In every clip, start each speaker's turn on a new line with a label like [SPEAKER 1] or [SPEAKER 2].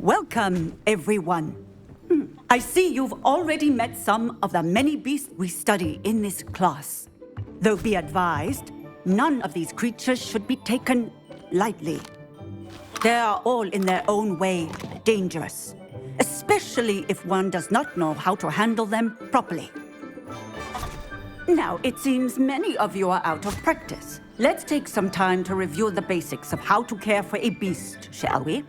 [SPEAKER 1] Welcome, everyone. I see you've already met some of the many beasts we study in this class. Though be advised, none of these creatures should be taken lightly. They are all in their own way dangerous, especially if one does not know how to handle them properly. Now, it seems many of you are out of practice. Let's take some time to review the basics of how to care for a beast, shall we?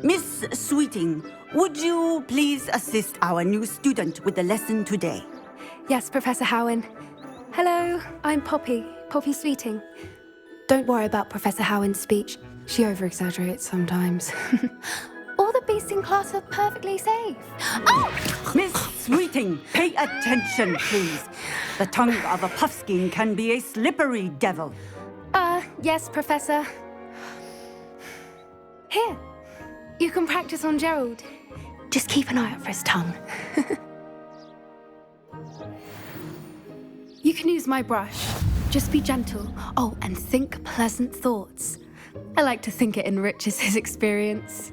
[SPEAKER 1] Miss Sweeting, would you please assist our new student with the lesson today?
[SPEAKER 2] Yes, Professor Howin. Hello, I'm Poppy Sweeting. Don't worry about Professor Howin's speech. She over-exaggerates sometimes. All the beasts in class are perfectly safe. Oh!
[SPEAKER 1] Miss Sweeting, pay attention, please. The tongue of a puffskein can be a slippery devil.
[SPEAKER 2] Yes, Professor. Here, you can practice on Gerald. Just keep an eye out for his tongue. You can use my brush. Just be gentle. Oh, and think pleasant thoughts. I like to think it enriches his experience.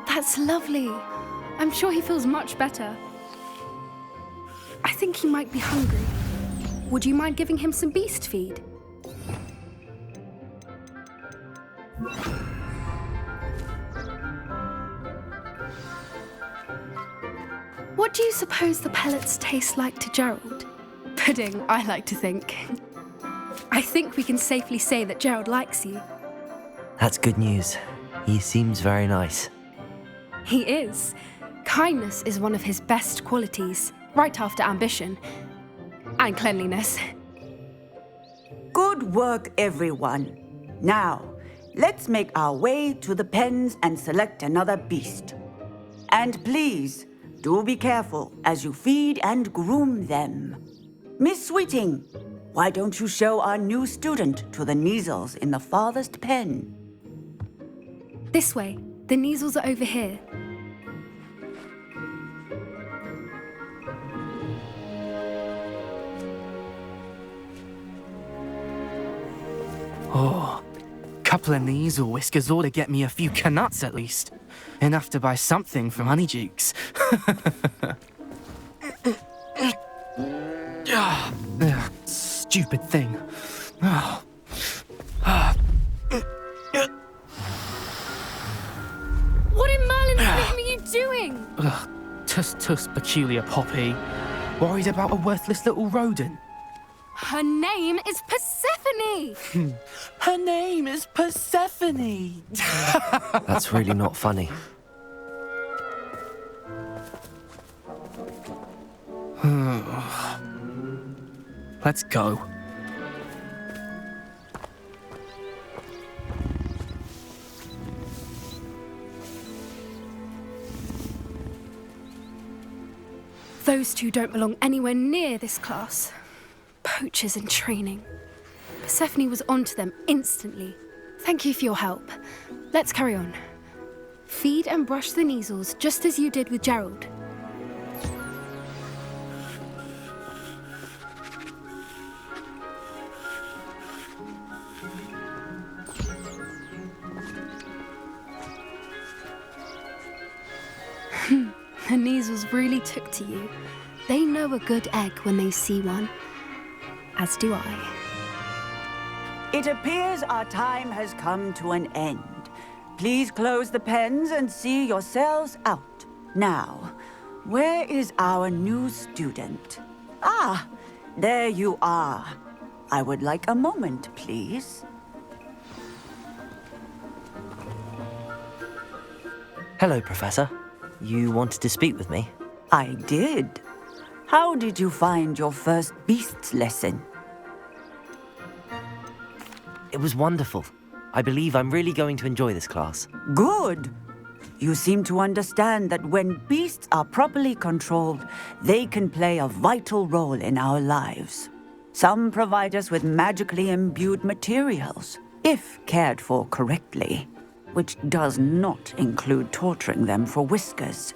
[SPEAKER 2] That's lovely. I'm sure he feels much better. I think he might be hungry. Would you mind giving him some beast feed? What do you suppose the pellets taste like to Gerald? Pudding, I like to think. I think we can safely say that Gerald likes you.
[SPEAKER 3] That's good news. He seems very nice.
[SPEAKER 2] He is. Kindness is one of his best qualities, right after ambition. And cleanliness.
[SPEAKER 1] Good work, everyone. Now, let's make our way to the pens and select another beast. And please, do be careful as you feed and groom them. Miss Sweeting, why don't you show our new student to the Neasels in the farthest pen?
[SPEAKER 2] This way. The Neasels are over here.
[SPEAKER 4] Oh, couple of Neasel whiskers ought to get me a few canuts at least. Enough to buy something from Honeydukes. Stupid thing.
[SPEAKER 2] What in Merlin's name are you doing?
[SPEAKER 4] Tuss, peculiar Poppy. Worried about a worthless little rodent.
[SPEAKER 2] Her name is Persephone!
[SPEAKER 4] Her name is Persephone!
[SPEAKER 3] That's really not funny.
[SPEAKER 4] Let's go.
[SPEAKER 2] Those two don't belong anywhere near this class. Poachers in training. Persephone was onto them instantly. Thank you for your help. Let's carry on. Feed and brush the Neasels just as you did with Gerald. The Neasels really took to you. They know a good egg when they see one. As do I.
[SPEAKER 1] It appears our time has come to an end. Please close the pens and see yourselves out. Now, where is our new student? Ah, there you are. I would like a moment, please.
[SPEAKER 3] Hello, Professor. You wanted to speak with me?
[SPEAKER 1] I did. How did you find your first beasts lesson?
[SPEAKER 3] It was wonderful. I believe I'm really going to enjoy this class.
[SPEAKER 1] Good. You seem to understand that when beasts are properly controlled, they can play a vital role in our lives. Some provide us with magically imbued materials, if cared for correctly, which does not include torturing them for whiskers.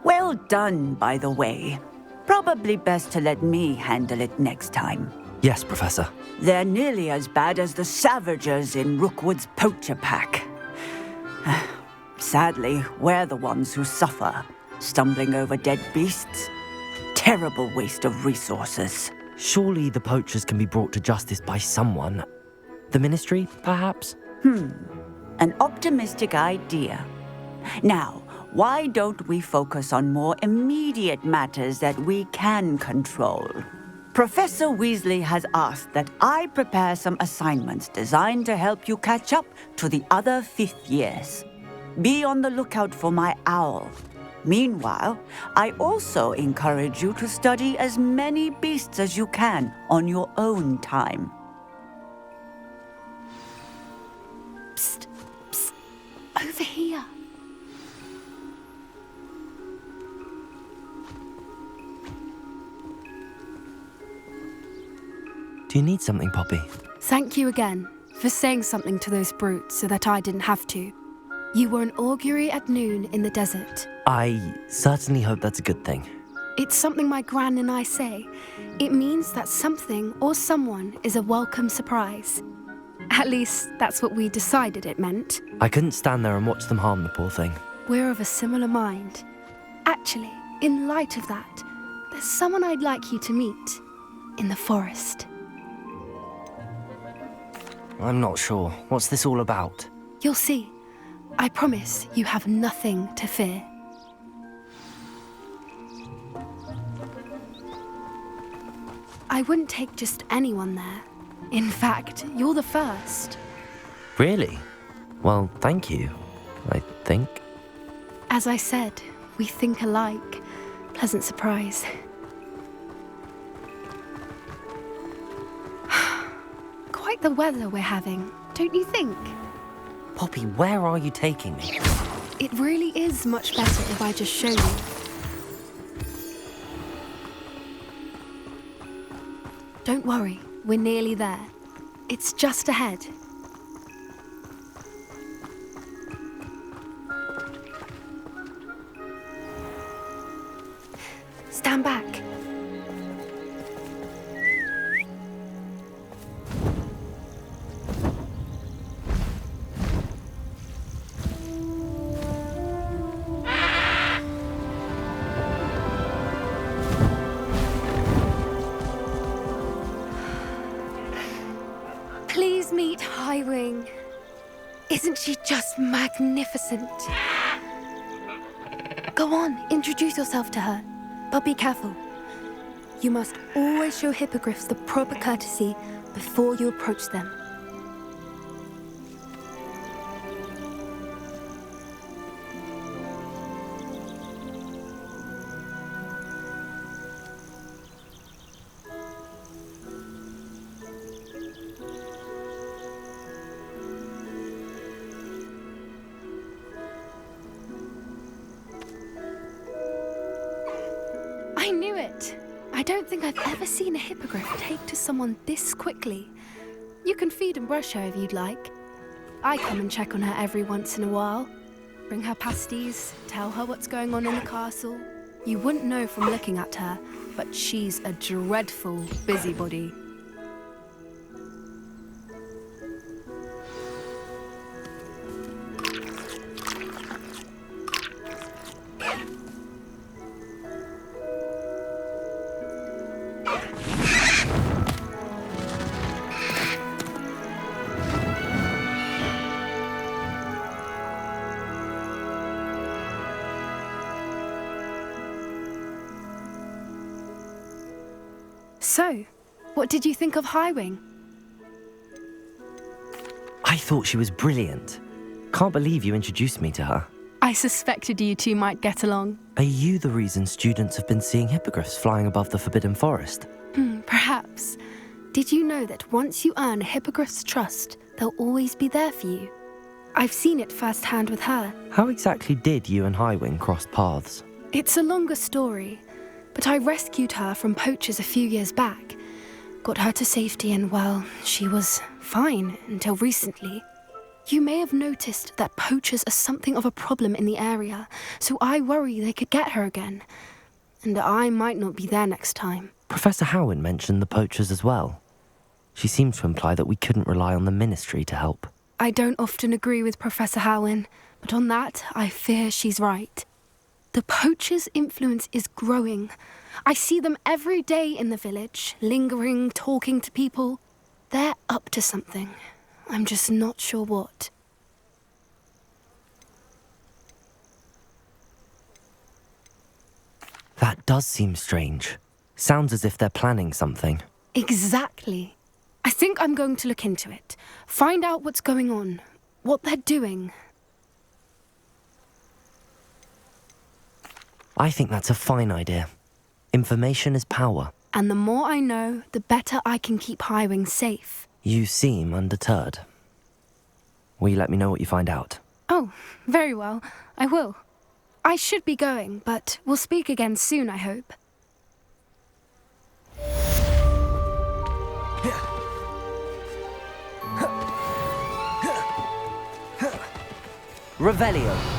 [SPEAKER 1] Well done, by the way. Probably best to let me handle it next time.
[SPEAKER 3] Yes, Professor.
[SPEAKER 1] They're nearly as bad as the Savagers in Rookwood's poacher pack. Sadly, we're the ones who suffer, stumbling over dead beasts. Terrible waste of resources.
[SPEAKER 3] Surely the poachers can be brought to justice by someone. The Ministry, perhaps?
[SPEAKER 1] An optimistic idea. Now, why don't we focus on more immediate matters that we can control? Professor Weasley has asked that I prepare some assignments designed to help you catch up to the other fifth years. Be on the lookout for my owl. Meanwhile, I also encourage you to study as many beasts as you can on your own time.
[SPEAKER 2] Psst, psst, over here.
[SPEAKER 3] Do you need something, Poppy?
[SPEAKER 2] Thank you again for saying something to those brutes so that I didn't have to. You were an augury at noon in the desert.
[SPEAKER 3] I certainly hope that's a good thing.
[SPEAKER 2] It's something my gran and I say. It means that something or someone is a welcome surprise. At least, that's what we decided it meant.
[SPEAKER 3] I couldn't stand there and watch them harm the poor thing.
[SPEAKER 2] We're of a similar mind. Actually, in light of that, there's someone I'd like you to meet. In the forest.
[SPEAKER 3] I'm not sure. What's this all about?
[SPEAKER 2] You'll see. I promise you have nothing to fear. I wouldn't take just anyone there. In fact, you're the first.
[SPEAKER 3] Really? Well, thank you, I think.
[SPEAKER 2] As I said, we think alike. Pleasant surprise. Quite the weather we're having, don't you think?
[SPEAKER 3] Poppy, where are you taking me?
[SPEAKER 2] It really is much better if I just show you. Don't worry, we're nearly there. It's just ahead. Stand back. Please meet Highwing. Isn't she just magnificent? Go on, introduce yourself to her. But be careful. You must always show hippogriffs the proper courtesy before you approach them. I knew it! I don't think I've ever seen a hippogriff take to someone this quickly. You can feed and brush her if you'd like. I come and check on her every once in a while. Bring her pasties, tell her what's going on in the castle. You wouldn't know from looking at her, but she's a dreadful busybody. So, what did you think of Highwing?
[SPEAKER 3] I thought she was brilliant. Can't believe you introduced me to her.
[SPEAKER 2] I suspected you two might get along.
[SPEAKER 3] Are you the reason students have been seeing hippogriffs flying above the Forbidden Forest?
[SPEAKER 2] Perhaps. Did you know that once you earn a hippogriff's trust, they'll always be there for you? I've seen it firsthand with her.
[SPEAKER 3] How exactly did you and Highwing cross paths?
[SPEAKER 2] It's a longer story, but I rescued her from poachers a few years back. Got her to safety and, well, she was fine until recently. You may have noticed that poachers are something of a problem in the area, so I worry they could get her again. And I might not be there next time.
[SPEAKER 3] Professor Howin mentioned the poachers as well. She seemed to imply that we couldn't rely on the Ministry to help.
[SPEAKER 2] I don't often agree with Professor Howin, but on that, I fear she's right. The poachers' influence is growing. I see them every day in the village, lingering, talking to people. They're up to something. I'm just not sure what.
[SPEAKER 3] That does seem strange. Sounds as if they're planning something.
[SPEAKER 2] Exactly. I think I'm going to look into it. Find out what's going on, what they're doing.
[SPEAKER 3] I think that's a fine idea. Information is power.
[SPEAKER 2] And the more I know, the better I can keep Highwing safe.
[SPEAKER 3] You seem undeterred. Will you let me know what you find out?
[SPEAKER 2] Oh, very well. I will. I should be going, but we'll speak again soon, I hope.
[SPEAKER 3] Revelio.